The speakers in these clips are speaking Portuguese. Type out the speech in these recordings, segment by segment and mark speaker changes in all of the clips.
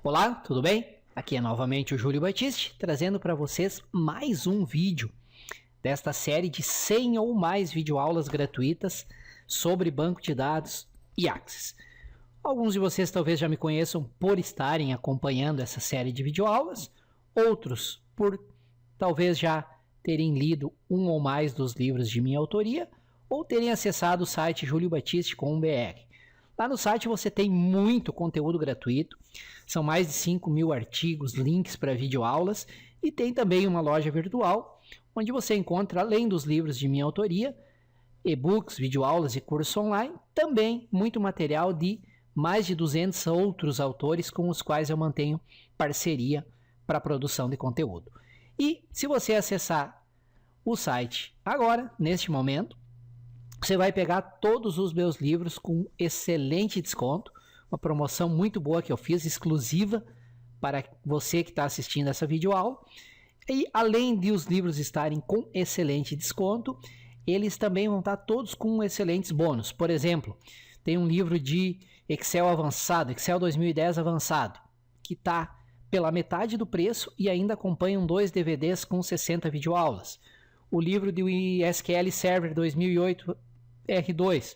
Speaker 1: Olá, tudo bem? Aqui é novamente o Júlio Batiste, trazendo para vocês mais um vídeo desta série de 100 ou mais videoaulas gratuitas sobre banco de dados e Axis. Alguns de vocês talvez já me conheçam por estarem acompanhando essa série de videoaulas, outros por talvez já terem lido um ou mais dos livros de minha autoria ou terem acessado o site juliobatiste.com.br. Lá no site você tem muito conteúdo gratuito, são mais de 5.000 artigos, links para videoaulas e tem também uma loja virtual onde você encontra, além dos livros de minha autoria, e-books, videoaulas e cursos online, também muito material de mais de 200 outros autores com os quais eu mantenho parceria para a produção de conteúdo. E se você acessar o site agora, neste momento, você vai pegar todos os meus livros com excelente desconto, uma promoção muito boa que eu fiz, exclusiva para você que está assistindo essa videoaula. E além de os livros estarem com excelente desconto, eles também vão estar todos com excelentes bônus. Por exemplo, tem um livro de Excel avançado, Excel 2010 avançado, que está pela metade do preço e ainda acompanham 2 DVDs com 60 videoaulas. O livro do SQL Server 2008 R2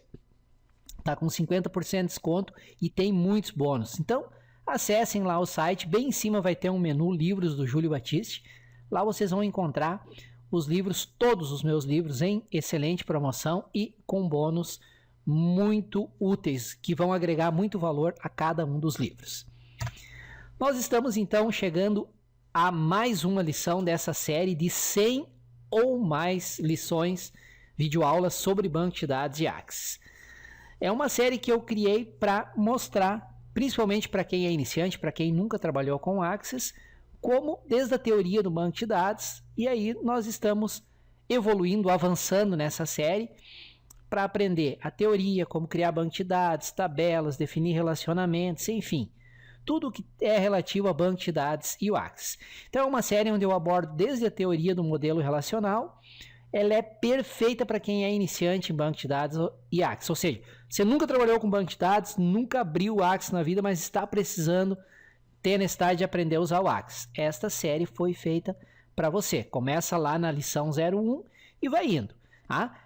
Speaker 1: está com 50% de desconto e tem muitos bônus. Então, acessem lá o site, bem em cima vai ter um menu Livros do Júlio Batiste. Lá vocês vão encontrar os livros, todos os meus livros em excelente promoção e com bônus muito úteis, que vão agregar muito valor a cada um dos livros. Nós estamos então chegando a mais uma lição dessa série de 100 ou mais lições, videoaulas sobre banco de dados e Axis. É uma série que eu criei para mostrar, principalmente para quem é iniciante, para quem nunca trabalhou com Axis, como desde a teoria do banco de dados, e aí nós estamos evoluindo, avançando nessa série para aprender a teoria, como criar banco de dados, tabelas, definir relacionamentos, enfim, tudo que é relativo a banco de dados e o Axis. Então é uma série onde eu abordo desde a teoria do modelo relacional. Ela é perfeita para quem é iniciante em banco de dados e Axis. Ou seja, você nunca trabalhou com banco de dados, nunca abriu o Axis na vida, mas está precisando ter a necessidade de aprender a usar o Axis. Esta série foi feita para você. Começa lá na lição 01 e vai indo. Tá?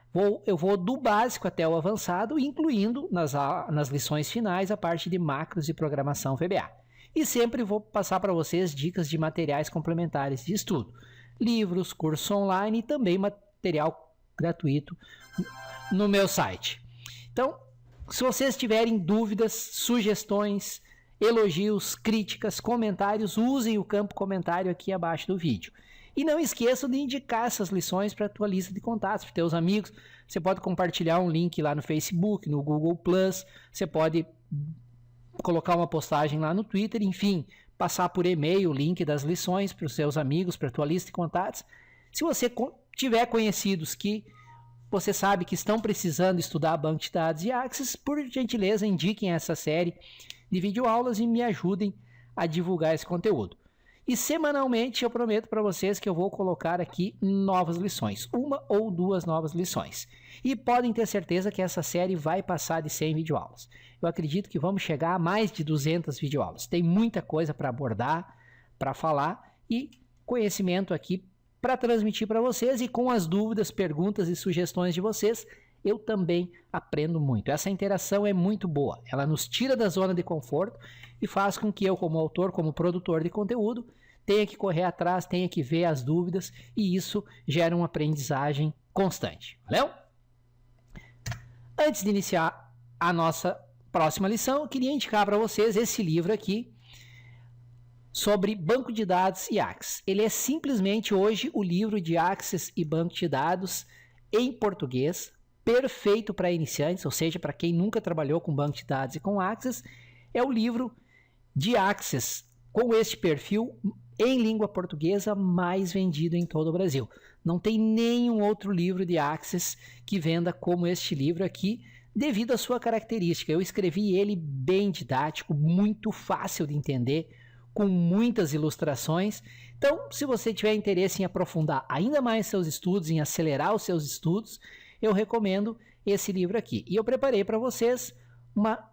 Speaker 1: Eu vou do básico até o avançado, incluindo nas lições finais a parte de macros e programação VBA. E sempre vou passar para vocês dicas de materiais complementares de estudo. Livros, cursos online e também material gratuito no meu site. Então, se vocês tiverem dúvidas, sugestões, elogios, críticas, comentários, usem o campo comentário aqui abaixo do vídeo. E não esqueçam de indicar essas lições para a tua lista de contatos, para os teus amigos. Você pode compartilhar um link lá no Facebook, no Google+, você pode colocar uma postagem lá no Twitter, enfim, passar por e-mail o link das lições para os seus amigos, para a tua lista de contatos. Se você tiver conhecidos que você sabe que estão precisando estudar banco de dados e Axis, por gentileza, indiquem essa série de videoaulas e me ajudem a divulgar esse conteúdo. E semanalmente eu prometo para vocês que eu vou colocar aqui novas lições, uma ou duas novas lições. E podem ter certeza que essa série vai passar de 100 videoaulas. Eu acredito que vamos chegar a mais de 200 videoaulas. Tem muita coisa para abordar, para falar e conhecimento aqui para transmitir para vocês, e com as dúvidas, perguntas e sugestões de vocês, eu também aprendo muito. Essa interação é muito boa, ela nos tira da zona de conforto e faz com que eu, como autor, como produtor de conteúdo, tenha que correr atrás, tenha que ver as dúvidas, e isso gera uma aprendizagem constante. Valeu? Antes de iniciar a nossa próxima lição, eu queria indicar para vocês esse livro aqui, sobre banco de dados e Axis. Ele é simplesmente hoje o livro de Axis e banco de dados em português, perfeito para iniciantes, ou seja, para quem nunca trabalhou com banco de dados e com Axis. É o livro de Axis com este perfil em língua portuguesa mais vendido em todo o Brasil. Não tem nenhum outro livro de Axis que venda como este livro aqui, devido à sua característica. Eu escrevi ele bem didático, muito fácil de entender, com muitas ilustrações. Então, se você tiver interesse em aprofundar ainda mais seus estudos, em acelerar os seus estudos, eu recomendo esse livro aqui. E eu preparei para vocês uma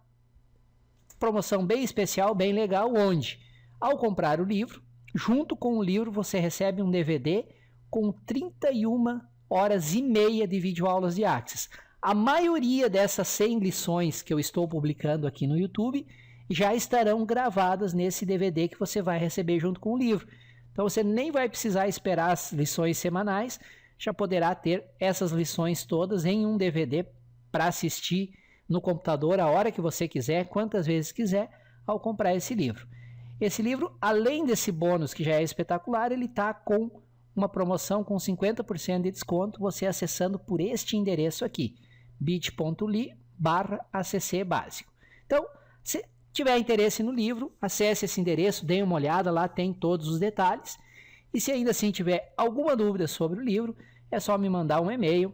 Speaker 1: promoção bem especial, bem legal, onde Ao comprar o livro, junto com o livro você recebe um DVD com 31 horas e meia de videoaulas de Axis. A maioria dessas 100 lições que eu estou publicando aqui no YouTube já estarão gravadas nesse DVD que você vai receber junto com o livro. Então você nem vai precisar esperar as lições semanais, já poderá ter essas lições todas em um DVD para assistir no computador a hora que você quiser, quantas vezes quiser, ao comprar esse livro. Esse livro, além desse bônus que já é espetacular, ele está com uma promoção com 50% de desconto, você acessando por este endereço aqui, bit.ly/acc básico. Então, se tiver interesse no livro, acesse esse endereço, dê uma olhada, lá tem todos os detalhes. E se ainda assim tiver alguma dúvida sobre o livro, é só me mandar um e-mail.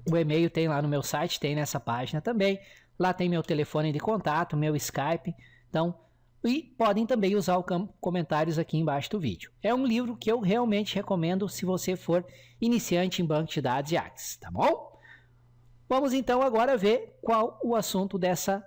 Speaker 1: O e-mail tem lá no meu site, tem nessa página também. Lá tem meu telefone de contato, meu Skype. Então, e podem também usar o campo comentários aqui embaixo do vídeo. É um livro que eu realmente recomendo se você for iniciante em banco de dados e Axis, tá bom? Vamos então agora ver qual o assunto dessa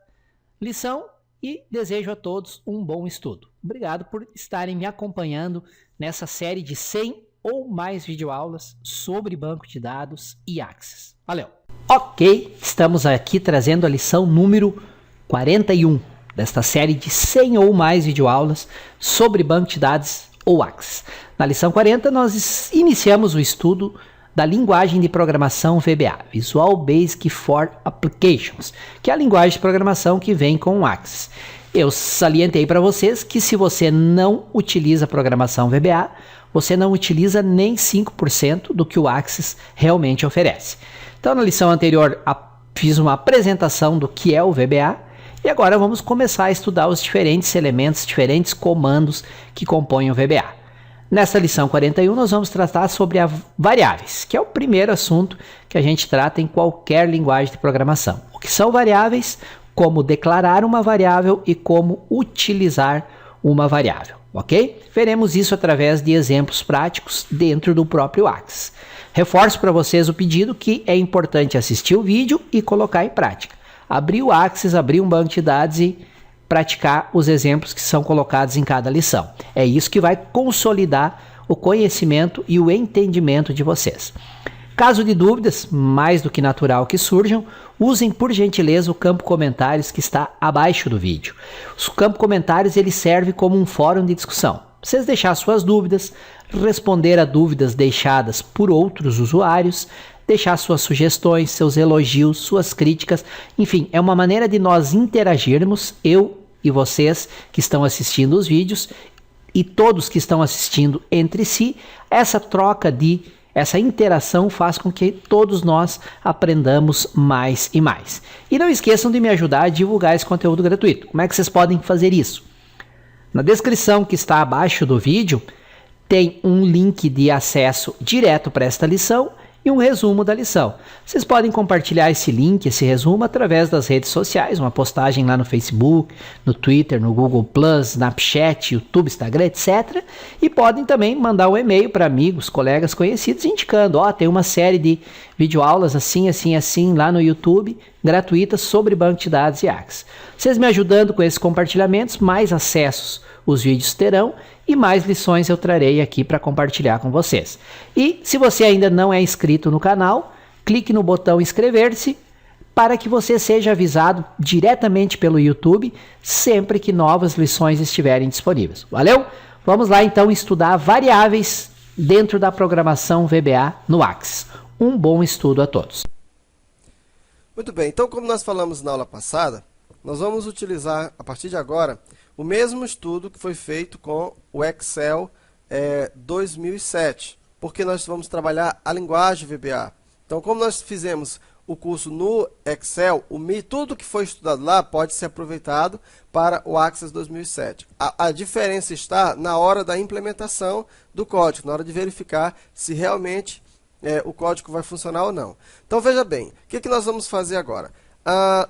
Speaker 1: lição e desejo a todos um bom estudo. Obrigado por estarem me acompanhando nessa série de 100 ou mais videoaulas sobre banco de dados e Axis. Valeu! Ok, estamos aqui trazendo a lição número 41 desta série de 100 ou mais videoaulas sobre banco de dados ou Axis. Na lição 40 nós iniciamos o estudo da linguagem de programação VBA, Visual Basic for Applications, que é a linguagem de programação que vem com o Axis. Eu salientei para vocês que se você não utiliza programação VBA, você não utiliza nem 5% do que o Axis realmente oferece. Então, na lição anterior, fiz uma apresentação do que é o VBA e agora vamos começar a estudar os diferentes elementos, diferentes comandos que compõem o VBA. Nessa lição 41, nós vamos tratar sobre variáveis, que é o primeiro assunto que a gente trata em qualquer linguagem de programação. O que são variáveis, como declarar uma variável e como utilizar uma variável, ok? Veremos isso através de exemplos práticos dentro do próprio Axis. Reforço para vocês o pedido que é importante assistir o vídeo e colocar em prática. Abrir o Axis, abrir um banco de dados e praticar os exemplos que são colocados em cada lição. É isso que vai consolidar o conhecimento e o entendimento de vocês. Caso de dúvidas, mais do que natural que surjam, usem por gentileza o campo comentários que está abaixo do vídeo. O campo comentários ele serve como um fórum de discussão. Vocês deixar suas dúvidas, responder a dúvidas deixadas por outros usuários, deixar suas sugestões, seus elogios, suas críticas, enfim, é uma maneira de nós interagirmos, eu e vocês que estão assistindo os vídeos e todos que estão assistindo entre si. Essa troca essa interação faz com que todos nós aprendamos mais e mais. E não esqueçam de me ajudar a divulgar esse conteúdo gratuito. Como é que vocês podem fazer isso? Na descrição que está abaixo do vídeo tem um link de acesso direto para esta lição e um resumo da lição. Vocês podem compartilhar esse link, esse resumo, através das redes sociais, uma postagem lá no Facebook, no Twitter, no Google+, Snapchat, YouTube, Instagram, etc. E podem também mandar um e-mail para amigos, colegas, conhecidos, indicando, tem uma série de videoaulas assim, assim, assim, lá no YouTube, gratuitas sobre banco de dados e Axis. Vocês me ajudando com esses compartilhamentos, mais acessos os vídeos terão e mais lições eu trarei aqui para compartilhar com vocês. E se você ainda não é inscrito no canal, clique no botão inscrever-se para que você seja avisado diretamente pelo YouTube sempre que novas lições estiverem disponíveis. Valeu? Vamos lá então estudar variáveis dentro da programação VBA no Axis. Um bom estudo a todos.
Speaker 2: Muito bem, então como nós falamos na aula passada, nós vamos utilizar a partir de agora o mesmo estudo que foi feito com o Excel 2007, porque nós vamos trabalhar a linguagem VBA. Então, como nós fizemos o curso no Excel, tudo que foi estudado lá pode ser aproveitado para o Axis 2007. A diferença está na hora da implementação do código, na hora de verificar se realmente o código vai funcionar ou não. Então, veja bem, o que nós vamos fazer agora?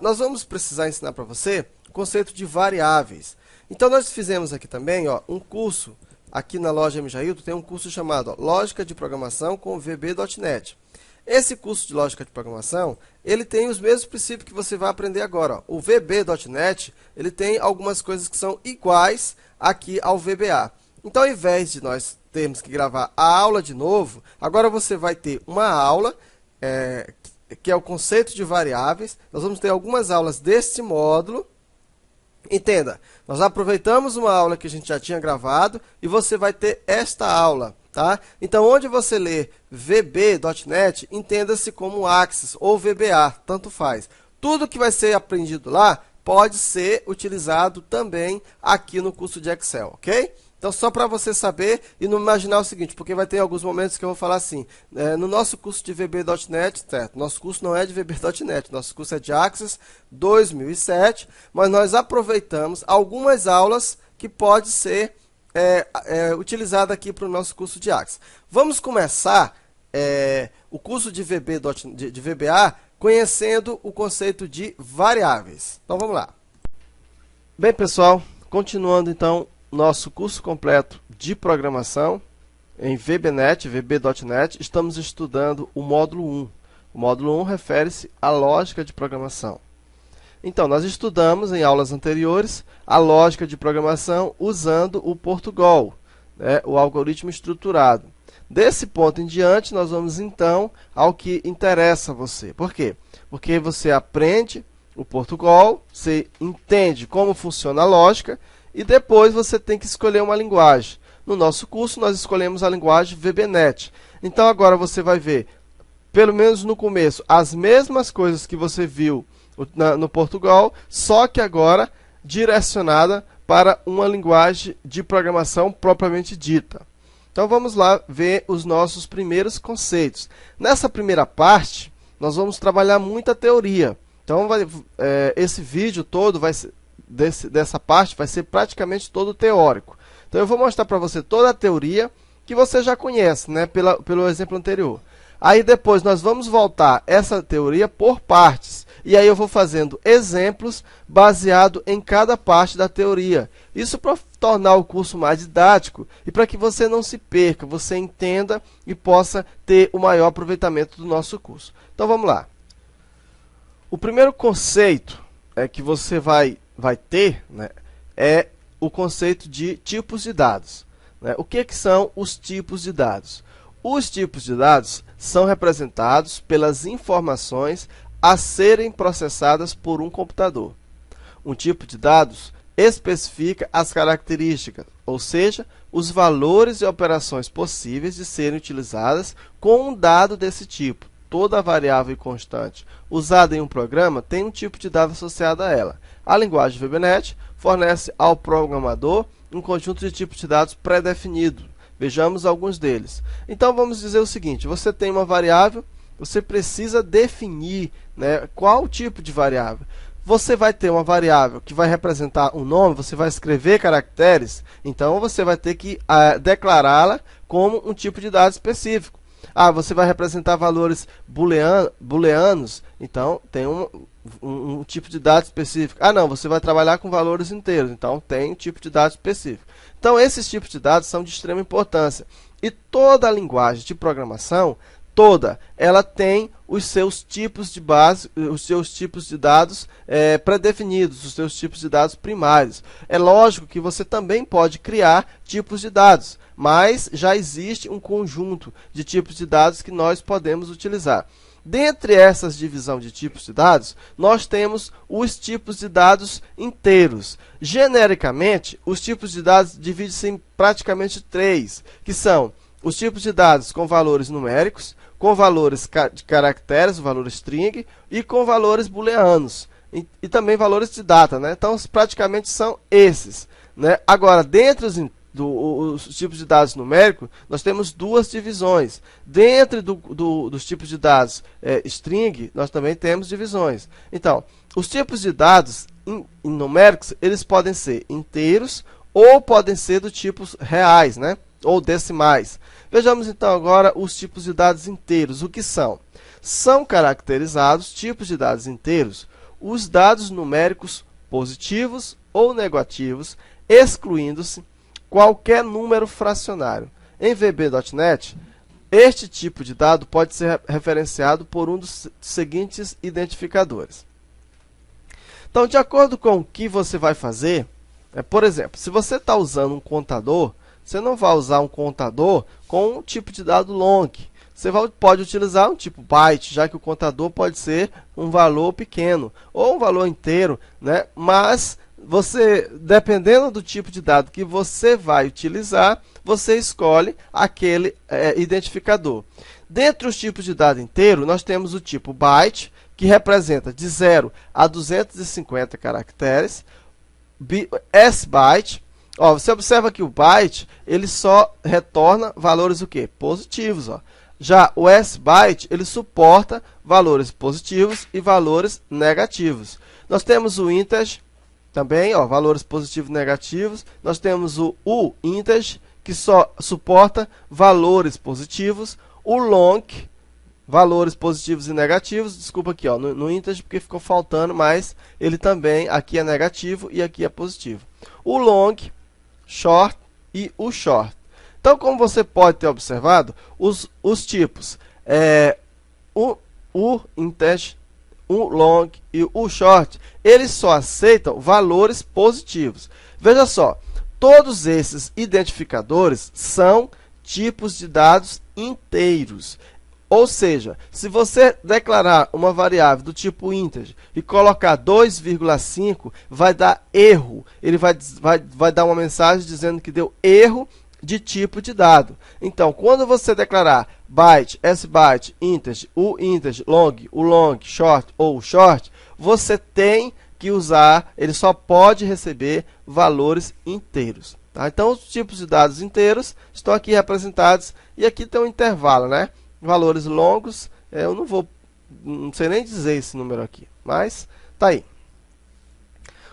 Speaker 2: Nós vamos precisar ensinar para você o conceito de variáveis. Então, nós fizemos aqui também um curso, aqui na loja MJailton, tem um curso chamado Lógica de Programação com VB.NET. Esse curso de lógica de programação, ele tem os mesmos princípios que você vai aprender agora. Ó. O VB.NET, ele tem algumas coisas que são iguais aqui ao VBA. Então, ao invés de nós termos que gravar a aula de novo, agora você vai ter uma aula, que é o conceito de variáveis. Nós vamos ter algumas aulas deste módulo. Entenda, nós aproveitamos uma aula que a gente já tinha gravado e você vai ter esta aula. Tá? Então, onde você lê VB.NET, entenda-se como Axis ou VBA, tanto faz. Tudo que vai ser aprendido lá pode ser utilizado também aqui no curso de Excel, ok? Então, só para você saber e não imaginar o seguinte, porque vai ter alguns momentos que eu vou falar assim, no nosso curso de VB.NET, certo? Nosso curso não é de VB.NET, nosso curso é de Axis 2007, mas nós aproveitamos algumas aulas que pode ser utilizada aqui para o nosso curso de Axis. Vamos começar o curso de VBA conhecendo o conceito de variáveis. Então, vamos lá. Bem, pessoal, continuando então nosso curso completo de programação em VB.NET, estamos estudando o módulo 1. O módulo 1 refere-se à lógica de programação. Então, nós estudamos em aulas anteriores a lógica de programação usando o Portugal, né, o algoritmo estruturado. Desse ponto em diante, nós vamos então ao que interessa a você. Por quê? Porque você aprende o Portugal, você entende como funciona a lógica e depois você tem que escolher uma linguagem. No nosso curso, nós escolhemos a linguagem VB.NET. Então, agora você vai ver, pelo menos no começo, as mesmas coisas que você viu no Portugal, só que agora direcionada para uma linguagem de programação propriamente dita. Então vamos lá ver os nossos primeiros conceitos. Nessa primeira parte, nós vamos trabalhar muita teoria. Então esse vídeo todo dessa parte vai ser praticamente todo teórico. Então eu vou mostrar para você toda a teoria que você já conhece, né, pelo exemplo anterior. Aí depois nós vamos voltar essa teoria por partes. E aí eu vou fazendo exemplos baseado em cada parte da teoria. Isso para tornar o curso mais didático e para que você não se perca, você entenda e possa ter o maior aproveitamento do nosso curso. Então vamos lá. O primeiro conceito que você vai ter, né, é o conceito de tipos de dados. Né? O que são os tipos de dados? Os tipos de dados são representados pelas informações a serem processadas por um computador. Um tipo de dados especifica as características, ou seja, os valores e operações possíveis de serem utilizadas com um dado desse tipo. Toda variável e constante usada em um programa tem um tipo de dado associado a ela. A linguagem VB.NET fornece ao programador um conjunto de tipos de dados pré-definido. Vejamos alguns deles. Então, vamos dizer o seguinte, você tem uma variável, você precisa definir, né, qual tipo de variável. Você vai ter uma variável que vai representar um nome, você vai escrever caracteres, então você vai ter que declará-la como um tipo de dado específico. Você vai representar valores booleanos, então tem um tipo de dado específico. Não, você vai trabalhar com valores inteiros, então tem um tipo de dado específico. Então, esses tipos de dados são de extrema importância. E toda a linguagem de programação, ela tem os seus tipos de base, os seus tipos de dados pré-definidos, os seus tipos de dados primários. É lógico que você também pode criar tipos de dados, mas já existe um conjunto de tipos de dados que nós podemos utilizar. Dentre essas divisões de tipos de dados, nós temos os tipos de dados inteiros. Genericamente, os tipos de dados dividem-se em praticamente 3, que são os tipos de dados com valores numéricos, com valores de caracteres, o valor string, e com valores booleanos, e também valores de data, né? Então, praticamente são esses, né? Agora, dentre os tipos de dados numéricos, nós temos duas divisões. Dentro dos tipos de dados string, nós também temos divisões. Então, os tipos de dados numéricos, eles podem ser inteiros ou podem ser do tipo reais, né? Ou decimais. Vejamos então agora os tipos de dados inteiros. O que são? São caracterizados, tipos de dados inteiros, os dados numéricos positivos ou negativos, excluindo-se qualquer número fracionário. Em VB.NET, Este tipo de dado pode ser referenciado por um dos seguintes identificadores. Então, de acordo com o que você vai fazer, por exemplo, se você está usando um contador, você não vai usar um contador com um tipo de dado long. Você pode utilizar um tipo byte, já que o contador pode ser um valor pequeno ou um valor inteiro, né? Mas você, dependendo do tipo de dado que você vai utilizar, você escolhe aquele identificador. Dentre os tipos de dado inteiro, nós temos o tipo byte, que representa de 0 a 250 caracteres, sbyte. Ó, você observa que o byte ele só retorna valores o quê? Positivos. Ó. Já o sbyte ele suporta valores positivos e valores negativos. Nós temos o integer também, ó, valores positivos e negativos. Nós temos o integer, que só suporta valores positivos. O long, valores positivos e negativos. Desculpa aqui, ó, no integer porque ficou faltando, mas ele também aqui é negativo e aqui é positivo. O long, short e o short. Então, como você pode ter observado, os tipos o integer, o long e o short, eles só aceitam valores positivos. Veja só, todos esses identificadores são tipos de dados inteiros. Ou seja, se você declarar uma variável do tipo integer e colocar 2,5, vai dar erro. Ele vai dar uma mensagem dizendo que deu erro de tipo de dado. Então, quando você declarar byte, sbyte, integer, o integer, o long, short ou short, você tem que usar, ele só pode receber valores inteiros. Tá? Então, os tipos de dados inteiros estão aqui representados e aqui tem um intervalo, né? Valores longos, eu não sei nem dizer esse número aqui, mas tá aí.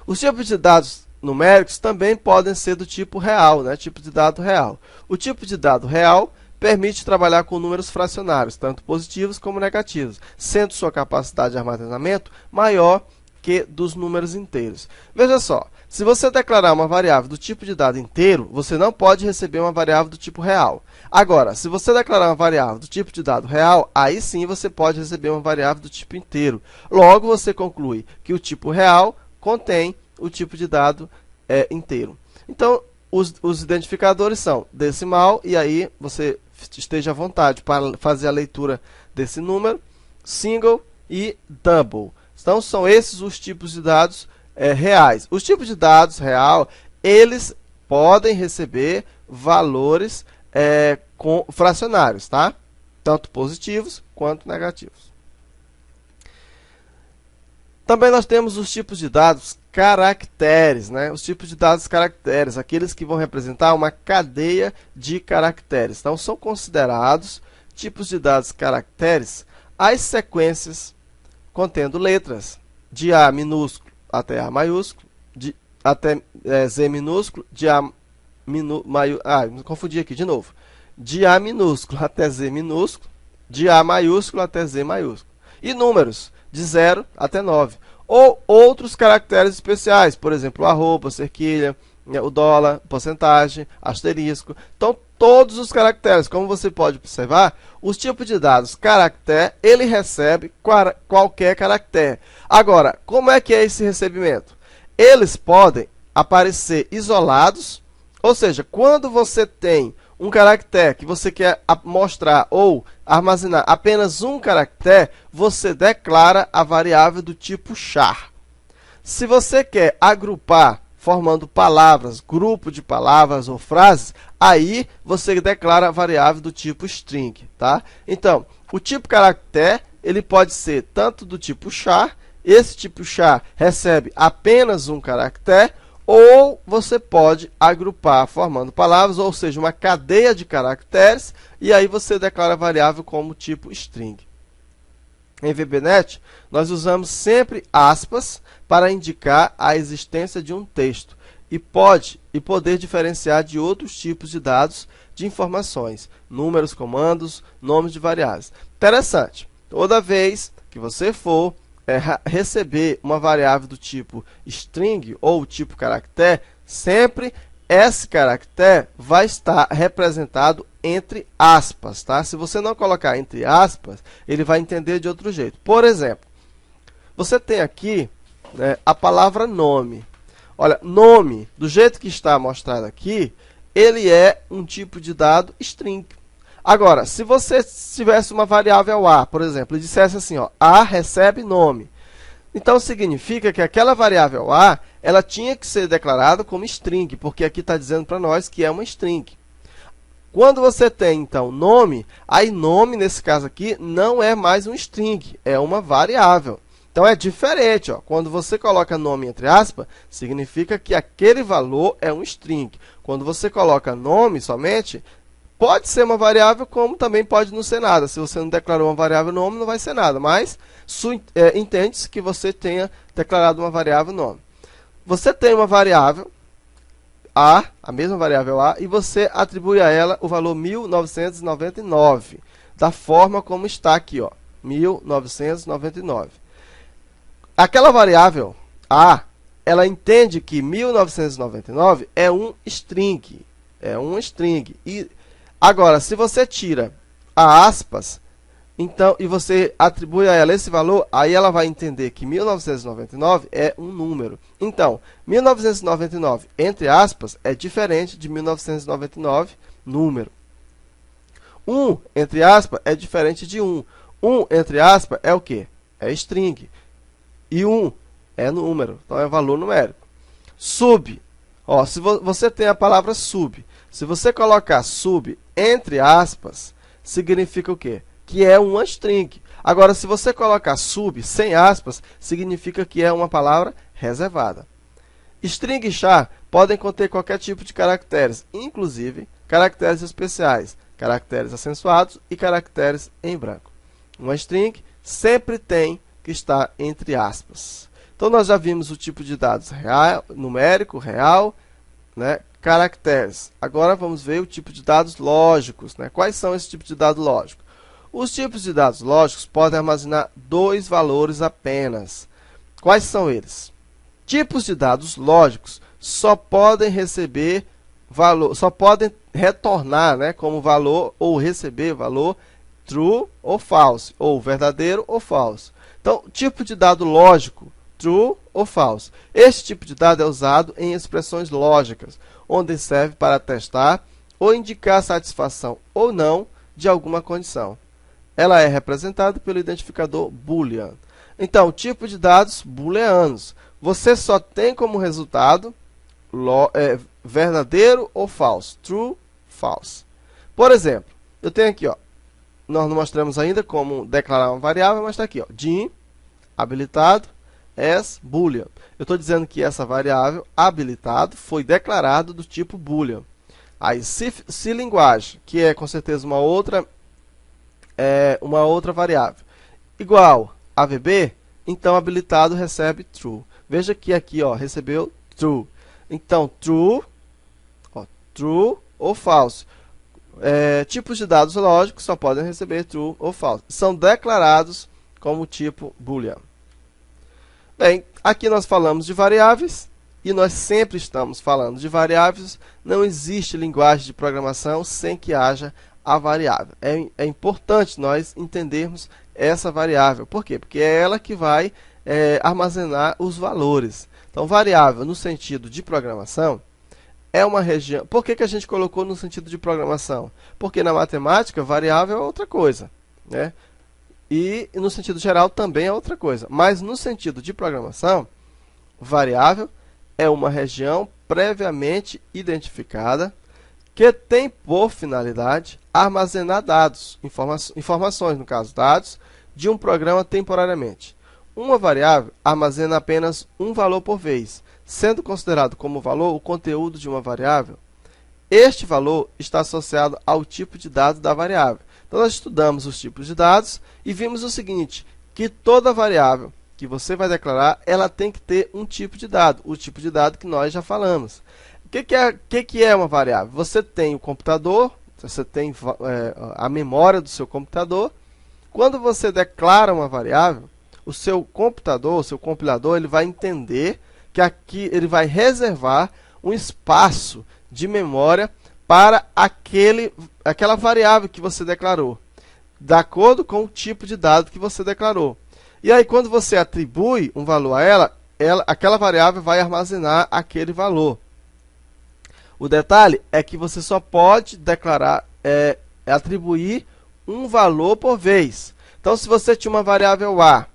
Speaker 2: Os tipos de dados numéricos também podem ser do tipo real, né? Tipo de dado real. O tipo de dado real permite trabalhar com números fracionários, tanto positivos como negativos, sendo sua capacidade de armazenamento maior que dos números inteiros. Veja só, se você declarar uma variável do tipo de dado inteiro, você não pode receber uma variável do tipo real. Agora, se você declarar uma variável do tipo de dado real, aí sim você pode receber uma variável do tipo inteiro. Logo, você conclui que o tipo real contém o tipo de dado inteiro. Então, os identificadores são decimal, e aí você esteja à vontade para fazer a leitura desse número, single e double. Então, são esses os tipos de dados reais. Os tipos de dados real, eles podem receber valores fracionários, tá? Tanto positivos quanto negativos. Também nós temos os tipos de dados caracteres, né? Os tipos de dados caracteres, aqueles que vão representar uma cadeia de caracteres. Então, são considerados tipos de dados caracteres as sequências contendo letras de A minúsculo até A maiúsculo, até Z minúsculo, de A maiúsculo, me confundi aqui de novo. De A minúsculo até Z minúsculo, de A maiúsculo até Z maiúsculo. E números de 0 até 9. Ou outros caracteres especiais, por exemplo, o arroba, cerquilha, o dólar, porcentagem, asterisco. Então, todos os caracteres, como você pode observar, os tipos de dados caractere, ele recebe qualquer caractere. Agora, como é que é esse recebimento? Eles podem aparecer isolados, ou seja, quando você tem um caractere que você quer mostrar ou armazenar apenas um caractere, você declara a variável do tipo char. Se você quer agrupar formando palavras, grupo de palavras ou frases, aí você declara a variável do tipo string, tá? Então, o tipo caractere, ele pode ser tanto do tipo char, esse tipo char recebe apenas um caractere, ou você pode agrupar formando palavras, ou seja, uma cadeia de caracteres, e aí você declara a variável como tipo string. Em VBNet, nós usamos sempre aspas para indicar a existência de um texto e poder diferenciar de outros tipos de dados de informações, números, comandos, nomes de variáveis. Interessante, toda vez que você for receber uma variável do tipo string ou tipo caractere, sempre esse caractere vai estar representado entre aspas, tá? Se você não colocar entre aspas, ele vai entender de outro jeito. Por exemplo, você tem aqui, né, a palavra nome. Olha, nome, do jeito que está mostrado aqui, ele é um tipo de dado string. Agora, se você tivesse uma variável A, por exemplo, e dissesse assim, ó, A recebe nome, então significa que aquela variável A, ela tinha que ser declarada como string, porque aqui está dizendo para nós que é uma string. Quando você tem, então, nome, aí nome, nesse caso aqui, não é mais um string, é uma variável. Então, é diferente. Ó. Quando você coloca nome entre aspas, significa que aquele valor é um string. Quando você coloca nome somente, pode ser uma variável, como também pode não ser nada. Se você não declarou uma variável nome, não vai ser nada. Mas entende-se que você tenha declarado uma variável nome. Você tem uma variável a mesma variável A, e você atribui a ela o valor 1999, da forma como está aqui, ó, 1999. Aquela variável A, ela entende que 1999 é um string. E agora, se você tira a aspas, então, e você atribui a ela esse valor, aí ela vai entender que 1999 é um número. Então, 1999, entre aspas, é diferente de 1999, número. 1, entre aspas, é diferente de 1. 1, entre aspas, é o quê? É string. E 1 é número, então é valor numérico. Sub, ó, se você tem a palavra sub, se você colocar sub entre aspas, significa o quê? Que é uma string. Agora, se você colocar sub sem aspas, significa que é uma palavra reservada. String e char podem conter qualquer tipo de caracteres, inclusive caracteres especiais, caracteres acentuados e caracteres em branco. Uma string sempre tem que estar entre aspas. Então, nós já vimos o tipo de dados real, numérico, real, né, caracteres. Agora, vamos ver o tipo de dados lógicos. Né? Quais são esses tipos de dados lógicos? Os tipos de dados lógicos podem armazenar 2 valores apenas. Quais são eles? Tipos de dados lógicos só podem receber valor, só podem retornar, né, como valor ou receber valor true ou false, ou verdadeiro ou falso. Então, tipo de dado lógico, true ou false. Este tipo de dado é usado em expressões lógicas, onde serve para testar ou indicar a satisfação ou não de alguma condição. Ela é representada pelo identificador boolean. Então, tipo de dados booleanos. Você só tem como resultado verdadeiro ou falso. True, false. Por exemplo, eu tenho aqui, ó, nós não mostramos ainda como declarar uma variável, mas está aqui, ó, din, habilitado, as, boolean. Eu estou dizendo que essa variável, habilitado, foi declarado do tipo boolean. Aí, se linguagem, que é com certeza uma outra variável, igual AVB, então habilitado recebe true. Veja que aqui, ó, recebeu true. Então, true ou false. Tipos de dados lógicos só podem receber true ou false. São declarados como tipo boolean. Bem, aqui nós falamos de variáveis e nós sempre estamos falando de variáveis. Não existe linguagem de programação sem que haja a variável. É importante nós entendermos essa variável. Por quê? Porque é ela que vai armazenar os valores. Então, variável no sentido de programação é uma região. Por que a gente colocou no sentido de programação? Porque na matemática, variável é outra coisa, né? E no sentido geral também é outra coisa. Mas no sentido de programação, variável é uma região previamente identificada que tem por finalidade armazenar dados, informações, no caso, dados, de um programa temporariamente. Uma variável armazena apenas um valor por vez, sendo considerado como valor o conteúdo de uma variável. Este valor está associado ao tipo de dado da variável. Então, nós estudamos os tipos de dados e vimos o seguinte, que toda variável que você vai declarar, ela tem que ter um tipo de dado, o tipo de dado que nós já falamos. O que é uma variável? Você tem o computador, você tem a memória do seu computador. Quando você declara uma variável, o seu computador, o seu compilador, ele vai entender que aqui ele vai reservar um espaço de memória para aquela variável que você declarou, de acordo com o tipo de dado que você declarou. E aí, quando você atribui um valor a ela, aquela variável vai armazenar aquele valor. O detalhe é que você só pode declarar, atribuir um valor por vez. Então, se você tinha uma variável A,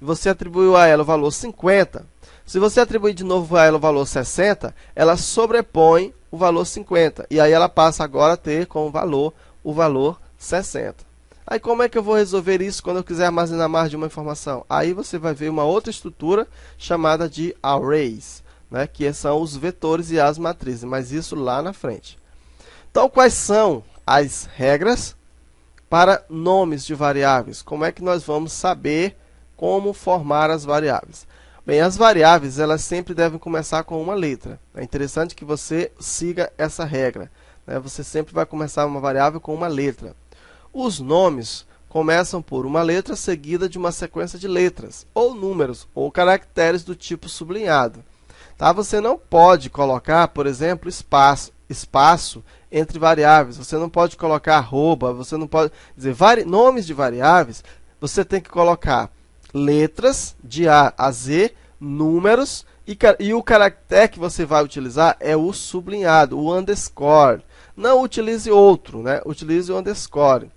Speaker 2: e você atribuiu a ela o valor 50, se você atribuir de novo a ela o valor 60, ela sobrepõe o valor 50. E aí ela passa agora a ter como valor o valor 60. Aí como é que eu vou resolver isso quando eu quiser armazenar mais de uma informação? Aí você vai ver uma outra estrutura chamada de arrays, né, que são os vetores e as matrizes, mas isso lá na frente. Então, quais são as regras para nomes de variáveis? Como é que nós vamos saber como formar as variáveis? Bem, as variáveis elas sempre devem começar com uma letra. É interessante que você siga essa regra, né? Você sempre vai começar uma variável com uma letra. Os nomes começam por uma letra seguida de uma sequência de letras, ou números, ou caracteres do tipo sublinhado. Tá? Você não pode colocar, por exemplo, espaço entre variáveis. Você não pode colocar arroba, você não pode dizer nomes de variáveis. Você tem que colocar letras de A a Z, números, e o caractere que você vai utilizar é o sublinhado, o underscore. Não utilize outro, né? Utilize o underscore.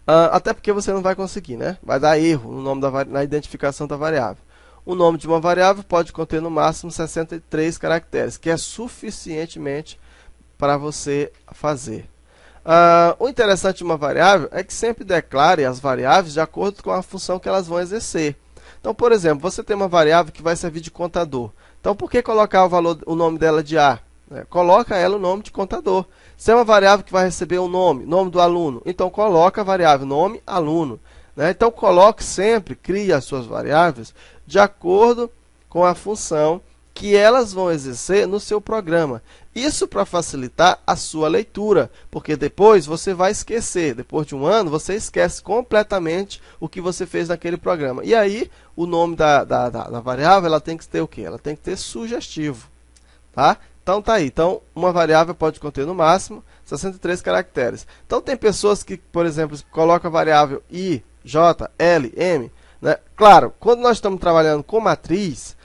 Speaker 2: Até porque você não vai conseguir, né? Vai dar erro no nome na identificação da variável. O nome de uma variável pode conter no máximo 63 caracteres, que é suficientemente para você fazer. O interessante de uma variável é que sempre declare as variáveis de acordo com a função que elas vão exercer. Então, por exemplo, você tem uma variável que vai servir de contador. Então, por que colocar o nome dela de A? Coloca ela o nome de contador. Se é uma variável que vai receber um nome do aluno, então coloca a variável nome aluno. Então, coloque sempre, crie as suas variáveis de acordo com a função que elas vão exercer no seu programa. Isso para facilitar a sua leitura, porque depois você vai esquecer. Depois de um ano, você esquece completamente o que você fez naquele programa. E aí, o nome da variável ela tem que ter o quê? Ela tem que ter sugestivo. Tá? Então, tá aí. Então, uma variável pode conter no máximo 63 caracteres. Então, tem pessoas que, por exemplo, colocam a variável I, J, L, M. Né? Claro, quando nós estamos trabalhando com matriz,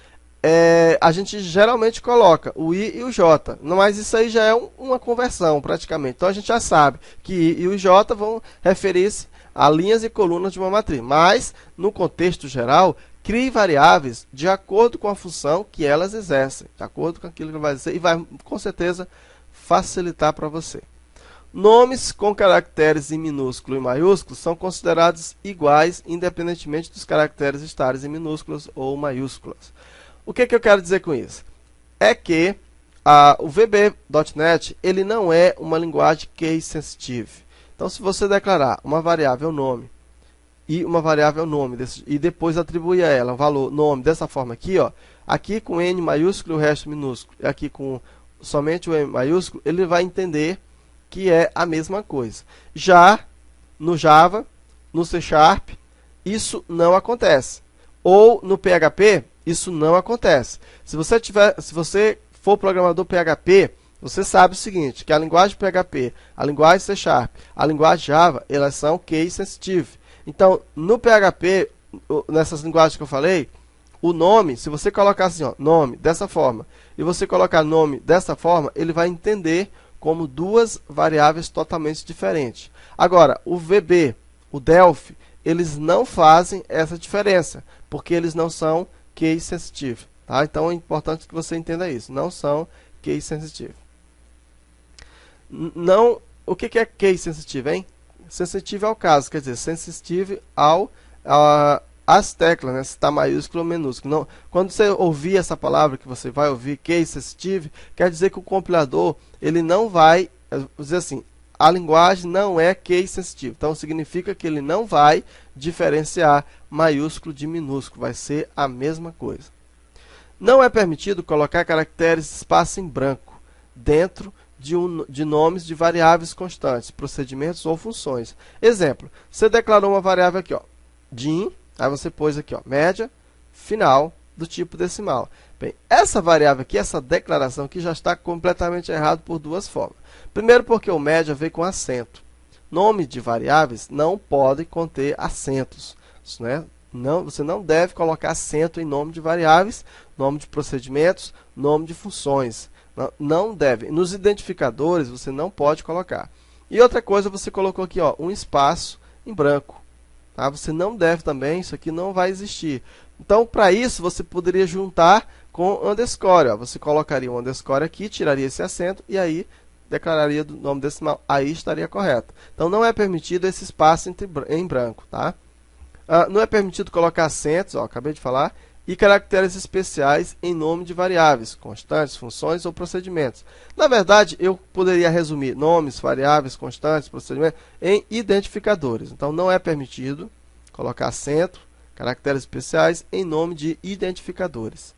Speaker 2: a gente geralmente coloca o I e o J, mas isso aí já é uma conversão praticamente. Então a gente já sabe que I e o J vão referir-se a linhas e colunas de uma matriz. Mas, no contexto geral, crie variáveis de acordo com a função que elas exercem, de acordo com aquilo que vai exercer, e vai com certeza facilitar para você. Nomes com caracteres em minúsculo e maiúsculo são considerados iguais, independentemente dos caracteres estarem em minúsculas ou maiúsculas. O que eu quero dizer com isso? É que o VB.NET ele não é uma linguagem case sensitive. Então, se você declarar uma variável nome e uma variável nome e depois atribuir a ela um valor nome dessa forma aqui, ó, aqui com N maiúsculo e o resto minúsculo, e aqui com somente o M maiúsculo, ele vai entender que é a mesma coisa. Já no Java, no C#, isso não acontece. Ou no PHP, isso não acontece. Se você for programador PHP, você sabe o seguinte, que a linguagem PHP, a linguagem C#, a linguagem Java, elas são case sensitive. Então, no PHP, nessas linguagens que eu falei, o nome, se você colocar assim, ó, nome dessa forma, e você colocar nome dessa forma, ele vai entender como duas variáveis totalmente diferentes. Agora, o VB, o Delphi, eles não fazem essa diferença, porque eles não são case sensitive. Tá? Então, é importante que você entenda isso. Não são case sensitive. Não, o que é case sensitive, hein? Sensitive ao caso, quer dizer, sensitive às teclas, né? Se está maiúsculo ou minúsculo. Não, quando você ouvir essa palavra que você vai ouvir, case sensitive, quer dizer que o compilador ele não vai dizer assim, a linguagem não é case sensitive. Então, significa que ele não vai diferenciar maiúsculo de minúsculo. Vai ser a mesma coisa. Não é permitido colocar caracteres espaço em branco dentro de nomes de variáveis constantes, procedimentos ou funções. Exemplo, você declarou uma variável aqui, ó, din, aí você pôs aqui, ó, média final do tipo decimal. Bem, essa variável aqui, essa declaração aqui já está completamente errado por duas formas. Primeiro, porque o média veio com acento. Nome de variáveis não pode conter acentos, né? Você não deve colocar acento em nome de variáveis, nome de procedimentos, nome de funções. Não deve. Nos identificadores, você não pode colocar. E outra coisa, você colocou aqui ó, um espaço em branco. Tá? Você não deve também, isso aqui não vai existir. Então, para isso, você poderia juntar com underscore. Ó. Você colocaria um underscore aqui, tiraria esse acento e aí declararia do nome decimal. Aí estaria correto. Então, não é permitido esse espaço em branco. Tá? Não é permitido colocar acentos, ó, acabei de falar, e caracteres especiais em nome de variáveis, constantes, funções ou procedimentos. Na verdade, eu poderia resumir nomes, variáveis, constantes, procedimentos em identificadores. Então, não é permitido colocar acento, caracteres especiais em nome de identificadores.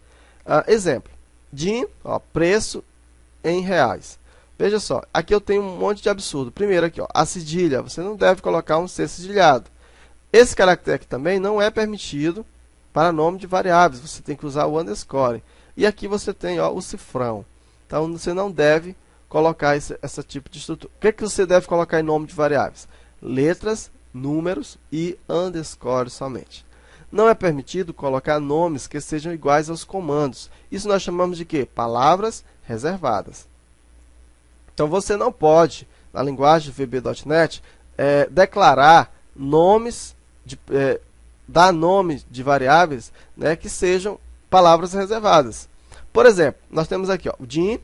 Speaker 2: Exemplo, DIN, ó, preço em reais. Veja só, aqui eu tenho um monte de absurdo. Primeiro aqui, ó, a cedilha, você não deve colocar um C cedilhado. Esse caractere aqui também não é permitido para nome de variáveis, você tem que usar o underscore. E aqui você tem ó, o cifrão. Então, você não deve colocar esse tipo de estrutura. O que, que você deve colocar em nome de variáveis? Letras, números e underscore somente. Não é permitido colocar nomes que sejam iguais aos comandos. Isso nós chamamos de quê? Palavras reservadas. Então, você não pode, na linguagem VB.NET, declarar nomes dar nome de variáveis, né, que sejam palavras reservadas. Por exemplo, nós temos aqui ó, DIN,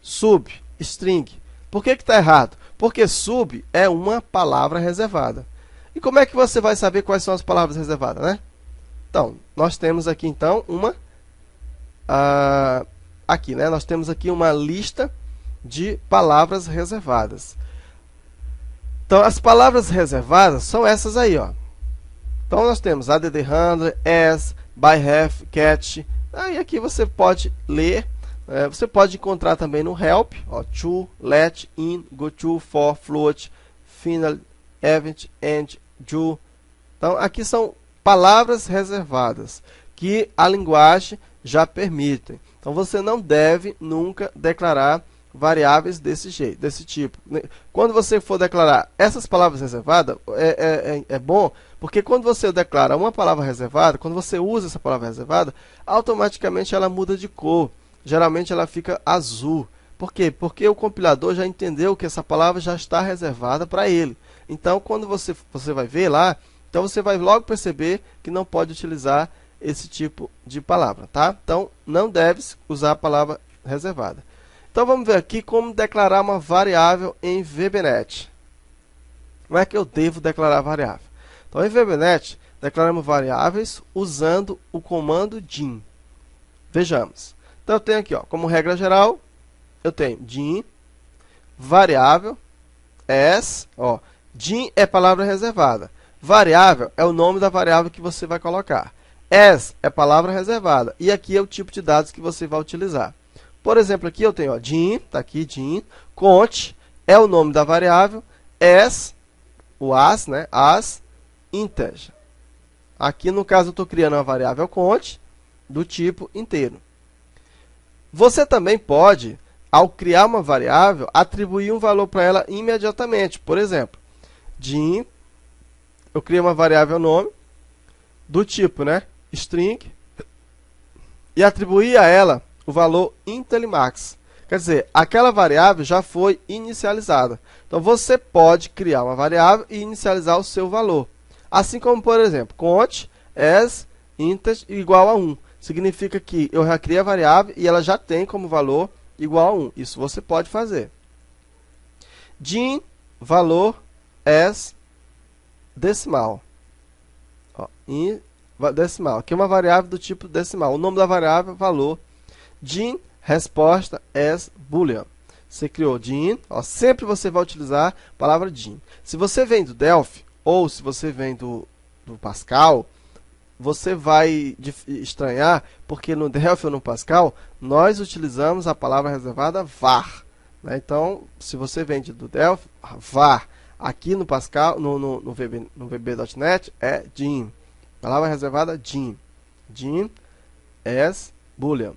Speaker 2: sub, string. Por que está errado? Porque sub é uma palavra reservada. E como é que você vai saber quais são as palavras reservadas, né? Então, nós temos aqui então aqui, né? Nós temos aqui uma lista de palavras reservadas. Então, as palavras reservadas são essas aí, ó. Então, nós temos add handler, as, by ref, catch. E aqui você pode ler. Você pode encontrar também no help, ó, to, let, in, go to, for, float, final, event, end, do. Então, aqui são palavras reservadas que a linguagem já permite. Então, você não deve nunca declarar variáveis desse jeito, desse tipo. Quando você for declarar essas palavras reservadas, é bom, porque quando você declara uma palavra reservada, quando você usa essa palavra reservada, automaticamente ela muda de cor. Geralmente ela fica azul. Por quê? Porque o compilador já entendeu que essa palavra já está reservada para ele. Então, quando você vai ver lá, então você vai logo perceber que não pode utilizar esse tipo de palavra, tá? Então, não deve usar a palavra reservada. Então, vamos ver aqui como declarar uma variável em VBNet. Como é que eu devo declarar variável? Então, em VBNet, declaramos variáveis usando o comando DIN. Vejamos. Então, eu tenho aqui, ó, como regra geral, eu tenho DIN, variável, as, ó, DIN é palavra reservada. Variável é o nome da variável que você vai colocar. As é palavra reservada. E aqui é o tipo de dados que você vai utilizar. Por exemplo, aqui eu tenho ó, DIN, está aqui DIN, cont é o nome da variável, as, o as, né, as, integer. Aqui no caso eu estou criando uma variável cont do tipo inteiro. Você também pode, ao criar uma variável, atribuir um valor para ela imediatamente. Por exemplo, DIN, eu criei uma variável nome do tipo, né, string, e atribuí a ela o valor IntelliMax. Quer dizer, aquela variável já foi inicializada. Então, você pode criar uma variável e inicializar o seu valor. Assim como, por exemplo, cont as integer igual a 1. Significa que eu já criei a variável e ela já tem como valor igual a 1. Isso você pode fazer. DIN, valor as decimal. Ó, decimal. Aqui é uma variável do tipo decimal. O nome da variável, valor. DIN, resposta as boolean. Você criou DIN, ó, sempre você vai utilizar a palavra DIN. Se você vem do Delphi ou se você vem do Pascal, você vai estranhar, porque no Delphi ou no Pascal, nós utilizamos a palavra reservada var. Né? Então, se você vem do Delphi, var. Aqui no Pascal, no VB.NET, é DIN. Palavra reservada DIN. DIN as boolean.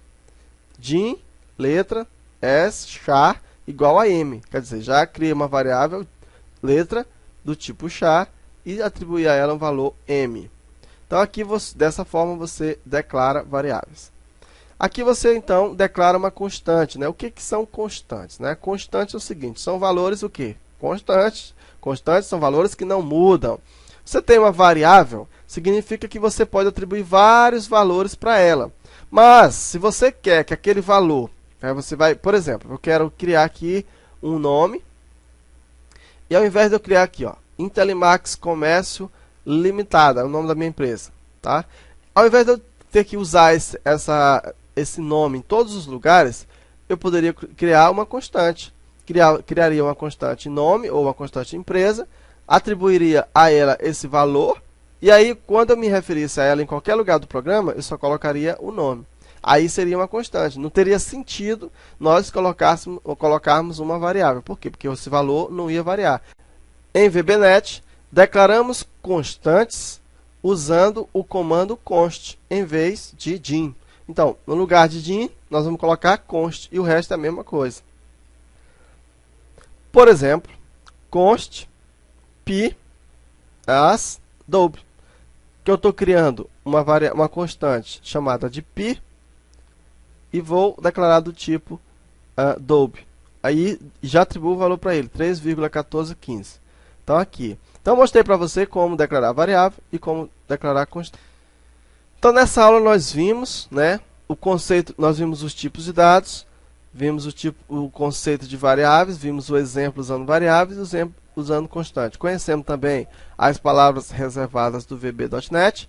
Speaker 2: Din, letra, s, char, igual a m. Quer dizer, já cria uma variável, letra, do tipo char, e atribui a ela um valor m. Então, aqui, dessa forma, você declara variáveis. Aqui você, então, declara uma constante, né? O que são constantes, né? Constante é o seguinte, são valores o quê? Constantes. Constantes são valores que não mudam. Você tem uma variável, significa que você pode atribuir vários valores para ela. Mas, se você quer que aquele valor, você vai, por exemplo, eu quero criar aqui um nome, e ao invés de eu criar aqui, ó, Intelimax Comércio Limitada, é o nome da minha empresa, tá? Ao invés de eu ter que usar esse nome em todos os lugares, eu poderia criar uma constante. Criaria uma constante nome ou uma constante empresa, atribuiria a ela esse valor, e aí quando eu me referisse a ela em qualquer lugar do programa, eu só colocaria o nome. Aí seria uma constante. Não teria sentido nós colocarmos uma variável. Por quê? Porque esse valor não ia variar. Em VBNet, declaramos constantes usando o comando const em vez de din. Então, no lugar de din, nós vamos colocar const e o resto é a mesma coisa. Por exemplo, const pi as dob, que eu estou criando uma constante chamada de pi e vou declarar do tipo dob. Aí já atribuo o valor para ele, 3,1415. Então, aqui. Então, eu mostrei para você como declarar variável e como declarar constante. Então, nessa aula nós vimos, né, o conceito, nós vimos os tipos de dados, vimos o conceito de variáveis, vimos o exemplo usando variáveis e o exemplo usando constante. Conhecemos também as palavras reservadas do VB.NET.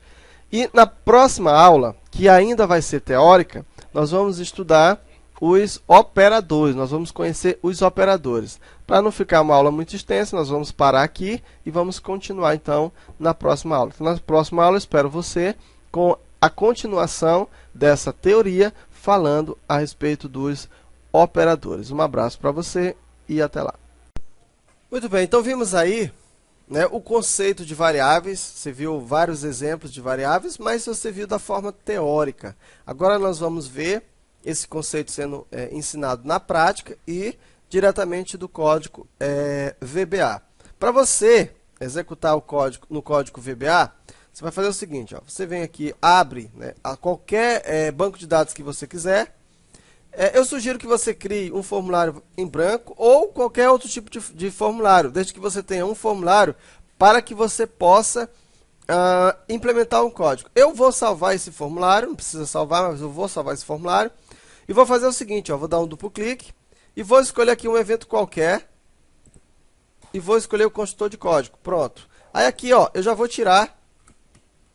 Speaker 2: E na próxima aula, que ainda vai ser teórica, nós vamos estudar os operadores, nós vamos conhecer os operadores. Para não ficar uma aula muito extensa, nós vamos parar aqui e vamos continuar então na próxima aula. Então, na próxima aula eu espero você com a continuação dessa teoria falando a respeito dos operadores. Um abraço para você e até lá. Muito bem, então vimos aí, né, o conceito de variáveis. Você viu vários exemplos de variáveis, mas você viu da forma teórica. Agora nós vamos ver esse conceito sendo ensinado na prática e diretamente do código VBA. Para você executar o código no código VBA, você vai fazer o seguinte, ó, você vem aqui, abre, né, a qualquer banco de dados que você quiser. Eu sugiro que você crie um formulário em branco ou qualquer outro tipo de formulário, desde que você tenha um formulário para que você possa implementar um código. Eu vou salvar esse formulário, não precisa salvar, mas eu vou salvar esse formulário. E vou fazer o seguinte, ó, vou dar um duplo clique e vou escolher aqui um evento qualquer e vou escolher o construtor de código. Pronto. Aí aqui, ó, eu já vou tirar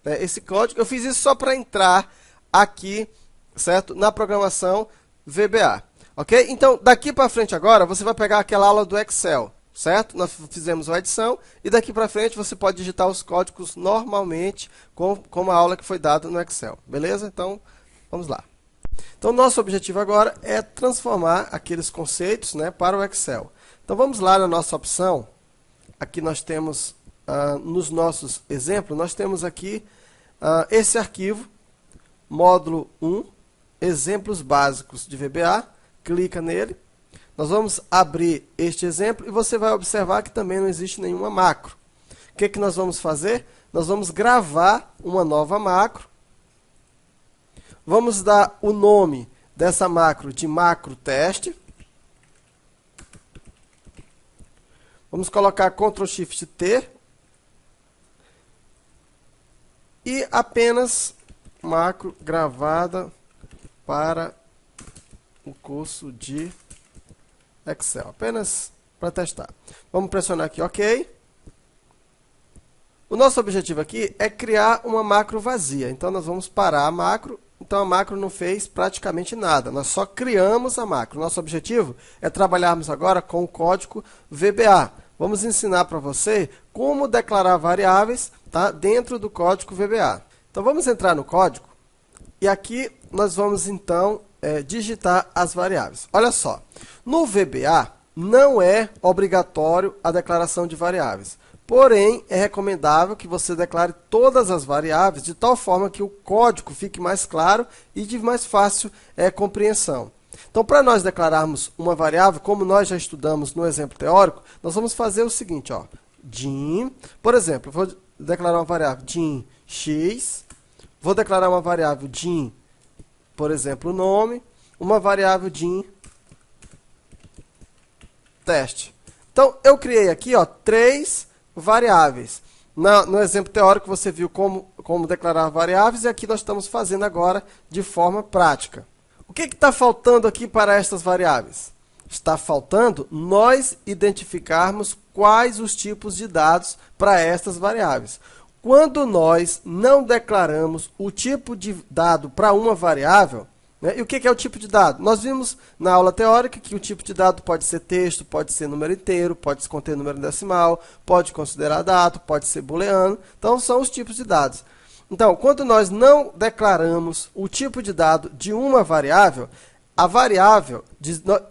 Speaker 2: esse código. Eu fiz isso só para entrar aqui, certo? Na programação VBA. Ok? Então, daqui para frente agora, você vai pegar aquela aula do Excel, certo? Nós fizemos uma edição e daqui para frente você pode digitar os códigos normalmente como a aula que foi dada no Excel. Beleza? Então, vamos lá. Então, nosso objetivo agora é transformar aqueles conceitos, né, para o Excel. Então, vamos lá na nossa opção. Aqui nós temos, nos nossos exemplos, nós temos aqui esse arquivo, módulo 1, exemplos básicos de VBA. Clica nele. Nós vamos abrir este exemplo e você vai observar que também não existe nenhuma macro. O que nós vamos fazer? Nós vamos gravar uma nova macro. Vamos dar o nome dessa macro de macro teste. Vamos colocar Ctrl Shift T. E apenas macro gravada para o curso de Excel. Apenas para testar. Vamos pressionar aqui OK. O nosso objetivo aqui é criar uma macro vazia. Então, nós vamos parar a macro. Então, a macro não fez praticamente nada. Nós só criamos a macro. Nosso objetivo é trabalharmos agora com o código VBA. Vamos ensinar para você como declarar variáveis, tá, dentro do código VBA. Então, vamos entrar no código. E aqui nós vamos, então, digitar as variáveis. Olha só. No VBA, não é obrigatório a declaração de variáveis. Porém, é recomendável que você declare todas as variáveis de tal forma que o código fique mais claro e de mais fácil compreensão. Então, para nós declararmos uma variável, como nós já estudamos no exemplo teórico, nós vamos fazer o seguinte, ó, din, por exemplo, eu vou declarar uma variável din x, vou declarar uma variável din, por exemplo, nome, uma variável din teste. Então, eu criei aqui, ó, 3 variáveis. No exemplo teórico, você viu como declarar variáveis, e aqui nós estamos fazendo agora de forma prática. O que está faltando aqui para estas variáveis? Está faltando nós identificarmos quais os tipos de dados para estas variáveis. Quando nós não declaramos o tipo de dado para uma variável, né, e o que é o tipo de dado? Nós vimos na aula teórica que o tipo de dado pode ser texto, pode ser número inteiro, pode conter número decimal, pode considerar dado, pode ser booleano. Então, são os tipos de dados. Então, quando nós não declaramos o tipo de dado de uma variável, a variável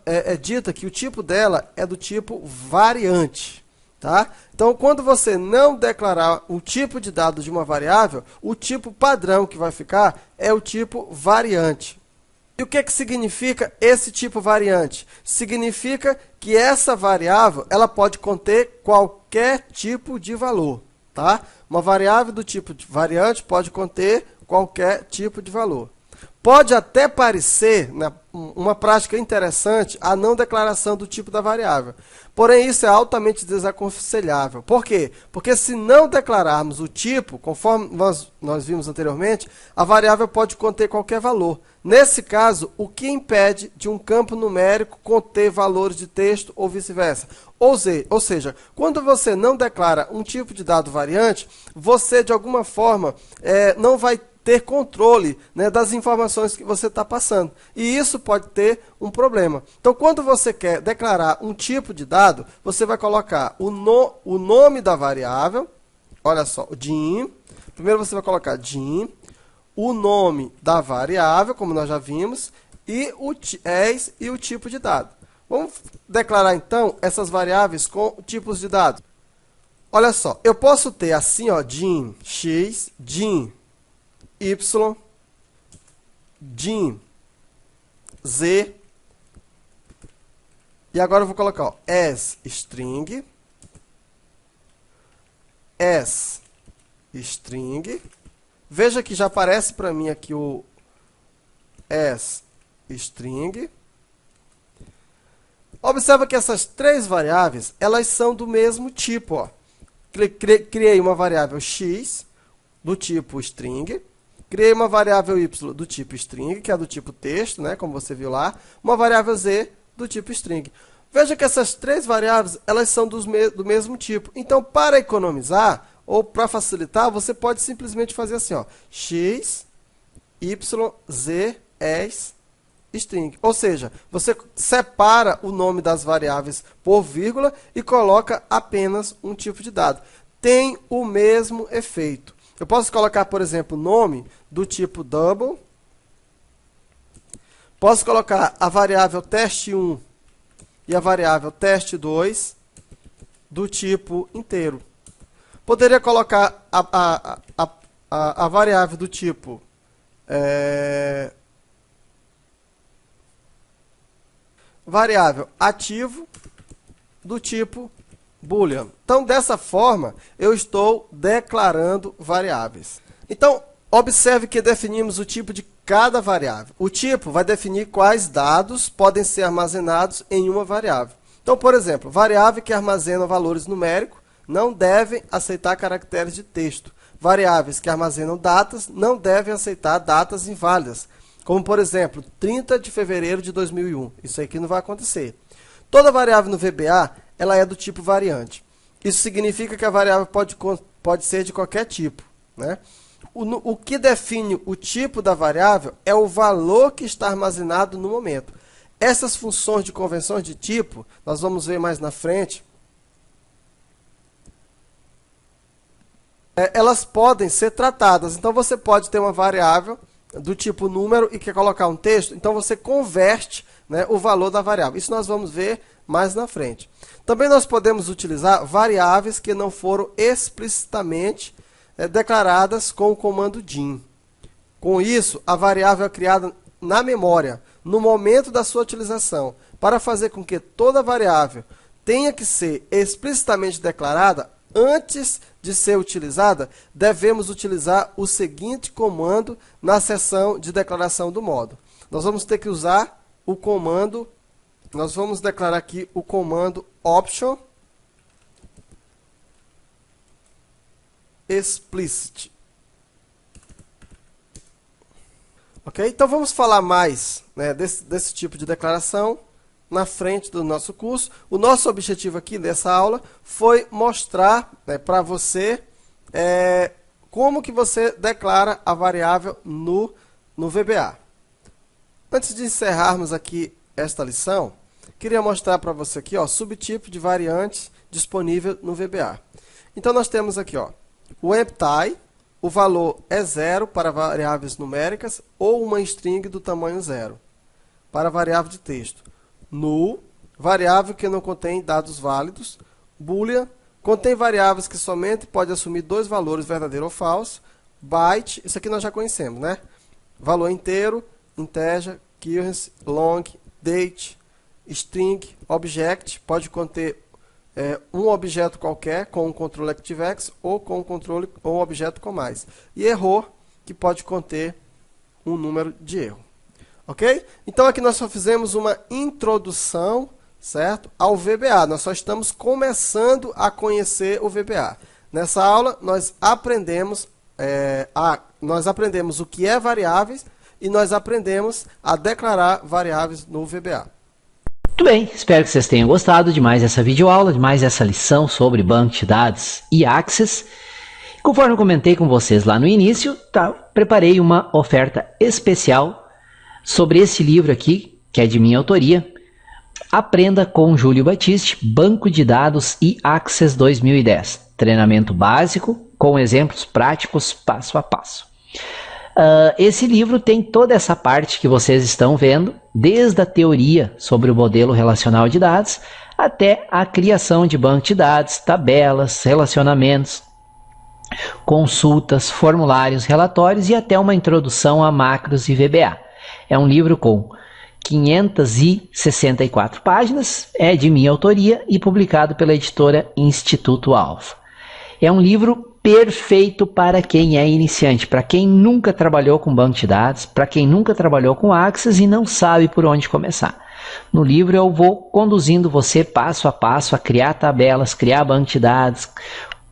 Speaker 2: é dita que o tipo dela é do tipo variante. Tá? Então, quando você não declarar o tipo de dado de uma variável, o tipo padrão que vai ficar é o tipo variante. E o que significa esse tipo variante? Significa que essa variável ela pode conter qualquer tipo de valor. Tá? Uma variável do tipo variante pode conter qualquer tipo de valor. Pode até parecer, né, uma prática interessante a não declaração do tipo da variável. Porém, isso é altamente desaconselhável. Por quê? Porque se não declararmos o tipo, conforme nós vimos anteriormente, a variável pode conter qualquer valor. Nesse caso, o que impede de um campo numérico conter valores de texto ou vice-versa? Ou seja, quando você não declara um tipo de dado variante, você, de alguma forma, não vai ter controle, né, das informações que você está passando. E isso pode ter um problema. Então, quando você quer declarar um tipo de dado, você vai colocar o nome da variável, olha só, o din. Primeiro você vai colocar din, o nome da variável, como nós já vimos, e o tipo de dado. Vamos declarar, então, essas variáveis com tipos de dados. Olha só, eu posso ter assim, ó, din x, din y, din z, e agora eu vou colocar ó, as string, veja que já aparece para mim aqui o as string. Observa que essas 3 variáveis, elas são do mesmo tipo. Ó. Criei uma variável x do tipo string, criei uma variável y do tipo string, que é do tipo texto, né, como você viu lá, uma variável z do tipo string. Veja que essas 3 variáveis, elas são do mesmo tipo. Então, para economizar, ou para facilitar, você pode simplesmente fazer assim, ó, x, y, z, as, string. Ou seja, você separa o nome das variáveis por vírgula e coloca apenas um tipo de dado. Tem o mesmo efeito. Eu posso colocar, por exemplo, nome do tipo double. Posso colocar a variável teste1 e a variável teste2 do tipo inteiro. Poderia colocar a variável do tipo variável ativo do tipo boolean. Então, dessa forma, eu estou declarando variáveis. Então, observe que definimos o tipo de cada variável. O tipo vai definir quais dados podem ser armazenados em uma variável. Então, por exemplo, variável que armazena valores numéricos não devem aceitar caracteres de texto. Variáveis que armazenam datas não devem aceitar datas inválidas. Como, por exemplo, 30 de fevereiro de 2001. Isso aqui não vai acontecer. Toda variável no VBA ela é do tipo variante. Isso significa que a variável pode ser de qualquer tipo. Né? O que define o tipo da variável é o valor que está armazenado no momento. Essas funções de convenções de tipo, nós vamos ver mais na frente, elas podem ser tratadas. Então, você pode ter uma variável do tipo número e quer colocar um texto, então você converte, né, o valor da variável. Isso nós vamos ver mais na frente. Também nós podemos utilizar variáveis que não foram explicitamente declaradas com o comando dim. Com isso, a variável é criada na memória, no momento da sua utilização, para fazer com que toda variável tenha que ser explicitamente declarada. Antes de ser utilizada, devemos utilizar o seguinte comando na seção de declaração do modo. Nós vamos ter que usar o comando, nós vamos declarar aqui o comando option explicit. Ok? Então vamos falar mais, né, desse tipo de declaração na frente do nosso curso. O nosso objetivo aqui dessa aula foi mostrar, né, para você como que você declara a variável no VBA. Antes de encerrarmos aqui esta lição, queria mostrar para você aqui, ó, subtipo de variantes disponível no VBA. Então nós temos aqui, ó, o empty, o valor é 0 para variáveis numéricas ou uma string do tamanho 0 para variável de texto. Null, variável que não contém dados válidos. Boolean, contém variáveis que somente pode assumir dois valores, verdadeiro ou falso. Byte, isso aqui nós já conhecemos, né? Valor inteiro, integer, currency, long, date, string, object, pode conter um objeto qualquer com um controle ActiveX ou com um controle ou um objeto com mais. E error, que pode conter um número de erro. Ok? Então, aqui nós só fizemos uma introdução, certo, ao VBA. Nós só estamos começando a conhecer o VBA. Nessa aula, nós aprendemos o que é variáveis e nós aprendemos a declarar variáveis no VBA.
Speaker 1: Muito bem, espero que vocês tenham gostado de mais essa videoaula, de mais essa lição sobre banco de dados e Access. Conforme eu comentei com vocês lá no início, preparei uma oferta especial sobre esse livro aqui, que é de minha autoria. Aprenda com Júlio Batiste, Banco de Dados e Access 2010. Treinamento básico com exemplos práticos passo a passo. Esse livro tem toda essa parte que vocês estão vendo, desde a teoria sobre o modelo relacional de dados até a criação de banco de dados, tabelas, relacionamentos, consultas, formulários, relatórios e até uma introdução a macros e VBA. É um livro com 564 páginas, é de minha autoria e publicado pela editora Instituto Alfa. É um livro perfeito para quem é iniciante, para quem nunca trabalhou com banco de dados, para quem nunca trabalhou com Access e não sabe por onde começar. No livro eu vou conduzindo você passo a passo a criar tabelas, criar banco de dados,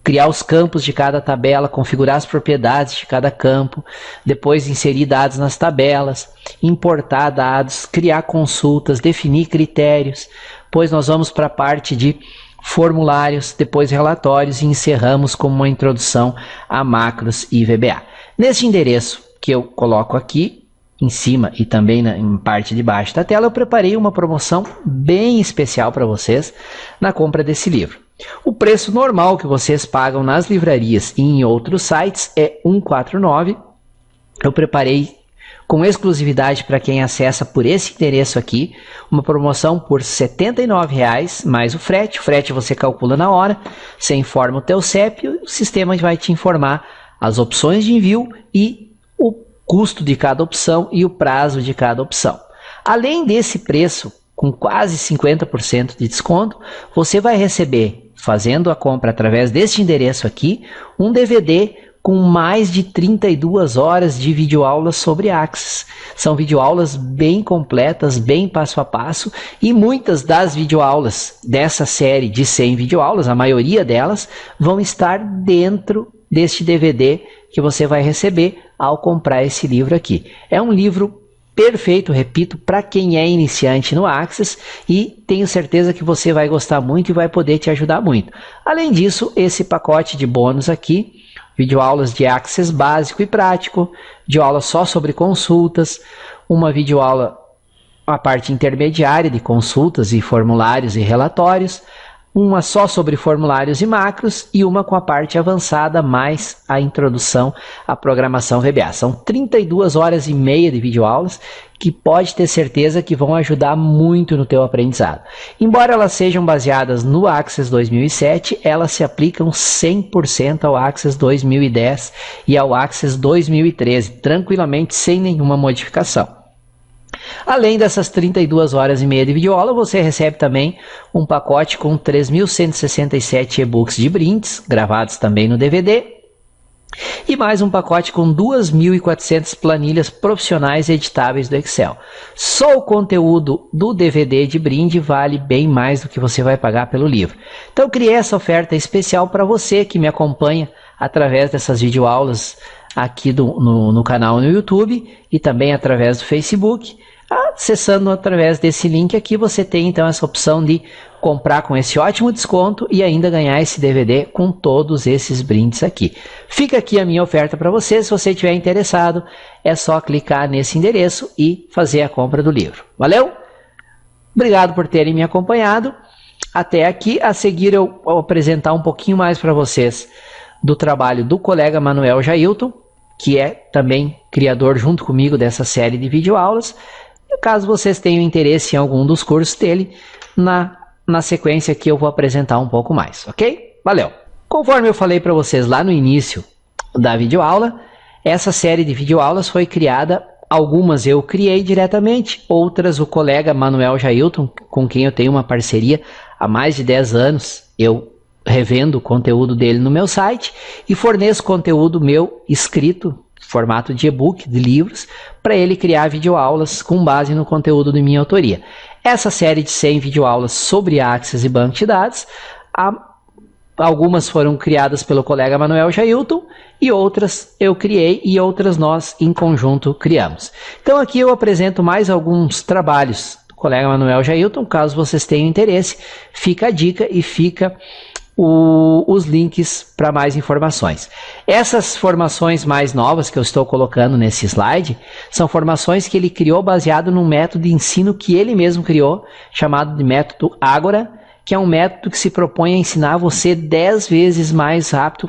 Speaker 1: criar os campos de cada tabela, configurar as propriedades de cada campo, depois inserir dados nas tabelas, importar dados, criar consultas, definir critérios. Depois nós vamos para a parte de formulários, depois relatórios e encerramos com uma introdução a macros e VBA. Nesse endereço que eu coloco aqui em cima e também em parte de baixo da tela, eu preparei uma promoção bem especial para vocês na compra desse livro. O preço normal que vocês pagam nas livrarias e em outros sites é R$ 149. Eu preparei com exclusividade para quem acessa por esse endereço aqui, uma promoção por R$ 79,00 mais o frete. O frete você calcula na hora, você informa o teu CEP e o sistema vai te informar as opções de envio e o custo de cada opção e o prazo de cada opção. Além desse preço, com quase 50% de desconto, você vai receber, fazendo a compra através deste endereço aqui, um DVD com mais de 32 horas de videoaulas sobre Access. São videoaulas bem completas, bem passo a passo, e muitas das videoaulas dessa série de 100 videoaulas, a maioria delas, vão estar dentro deste DVD que você vai receber ao comprar esse livro aqui. É um livro perfeito, repito, para quem é iniciante no Access e tenho certeza que você vai gostar muito e vai poder te ajudar muito. Além disso, esse pacote de bônus aqui, videoaulas de Access básico e prático, videoaula só sobre consultas, uma videoaula, a parte intermediária de consultas e formulários e relatórios, uma só sobre formulários e macros e uma com a parte avançada mais a introdução à programação VBA. São 32 horas e meia de videoaulas que pode ter certeza que vão ajudar muito no teu aprendizado. Embora elas sejam baseadas no Access 2007, elas se aplicam 100% ao Access 2010 e ao Access 2013, tranquilamente, sem nenhuma modificação. Além dessas 32 horas e meia de videoaula, você recebe também um pacote com 3.167 e-books de brindes, gravados também no DVD, e mais um pacote com 2.400 planilhas profissionais editáveis do Excel. Só o conteúdo do DVD de brinde vale bem mais do que você vai pagar pelo livro. Então eu criei essa oferta especial para você que me acompanha através dessas videoaulas aqui no canal no YouTube e também através do Facebook. Acessando através desse link aqui, você tem então essa opção de comprar com esse ótimo desconto e ainda ganhar esse DVD com todos esses brindes aqui. Fica aqui a minha oferta para você. Se você estiver interessado, é só clicar nesse endereço e fazer a compra do livro. Valeu? Obrigado por terem me acompanhado até aqui. A seguir eu vou apresentar um pouquinho mais para vocês do trabalho do colega Manuel Jailton, que é também criador junto comigo dessa série de videoaulas. Caso vocês tenham interesse em algum dos cursos dele, na sequência aqui eu vou apresentar um pouco mais, ok? Valeu! Conforme eu falei para vocês lá no início da videoaula, essa série de videoaulas foi criada, algumas eu criei diretamente, outras o colega Manuel Jailton, com quem eu tenho uma parceria há mais de 10 anos, eu revendo o conteúdo dele no meu site e forneço conteúdo meu escrito, formato de e-book, de livros, para ele criar videoaulas com base no conteúdo de minha autoria. Essa série de 100 videoaulas sobre Access e banco de dados, algumas foram criadas pelo colega Manuel Jailton e outras eu criei e outras nós em conjunto criamos. Então aqui eu apresento mais alguns trabalhos do colega Manuel Jailton, caso vocês tenham interesse, fica a dica e fica os links para mais informações. Essas formações mais novas que eu estou colocando nesse slide são formações que ele criou baseado num método de ensino que ele mesmo criou, chamado de método Ágora, que é um método que se propõe a ensinar você 10 vezes mais rápido,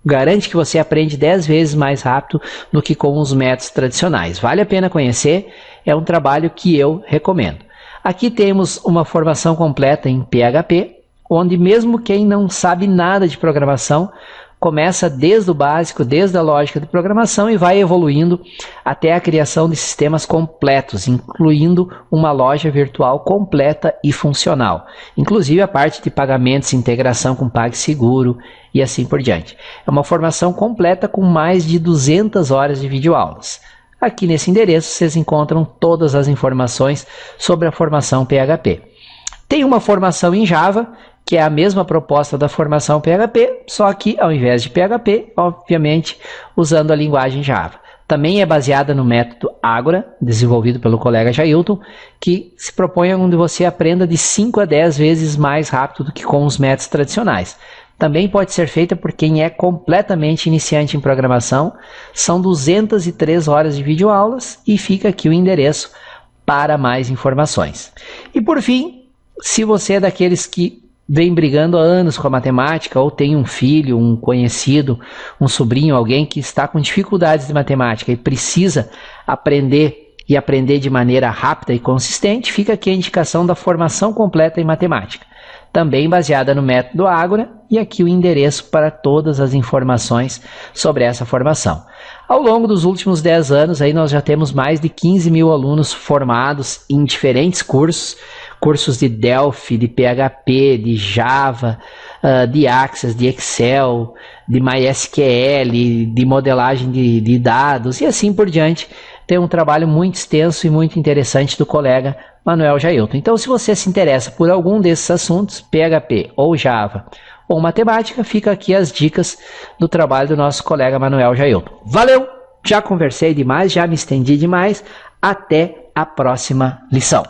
Speaker 1: garante que você aprende 10 vezes mais rápido do que com os métodos tradicionais. Vale a pena conhecer, é um trabalho que eu recomendo. Aqui temos uma formação completa em PHP, onde mesmo quem não sabe nada de programação, começa desde o básico, desde a lógica de programação e vai evoluindo até a criação de sistemas completos, incluindo uma loja virtual completa e funcional. Inclusive a parte de pagamentos, integração com PagSeguro e assim por diante. É uma formação completa com mais de 200 horas de videoaulas. Aqui nesse endereço vocês encontram todas as informações sobre a formação PHP. Tem uma formação em Java, que é a mesma proposta da formação PHP, só que ao invés de PHP, obviamente, usando a linguagem Java. Também é baseada no método Ágora, desenvolvido pelo colega Jailton, que se propõe onde você aprenda de 5 a 10 vezes mais rápido do que com os métodos tradicionais. Também pode ser feita por quem é completamente iniciante em programação. São 203 horas de videoaulas e fica aqui o endereço para mais informações. E por fim, se você é daqueles que vem brigando há anos com a matemática ou tem um filho, um conhecido, um sobrinho, alguém que está com dificuldades de matemática e precisa aprender e aprender de maneira rápida e consistente, fica aqui a indicação da formação completa em matemática, também baseada no método Ágora, e aqui o endereço para todas as informações sobre essa formação. Ao longo dos últimos 10 anos, aí nós já temos mais de 15 mil alunos formados em diferentes cursos de Delphi, de PHP, de Java, de Access, de Excel, de MySQL, de modelagem de dados e assim por diante. Tem um trabalho muito extenso e muito interessante do colega Manuel Jailton. Então, se você se interessa por algum desses assuntos, PHP ou Java ou matemática, fica aqui as dicas do trabalho do nosso colega Manuel Jailton. Valeu! Já conversei demais, já me estendi demais. Até a próxima lição.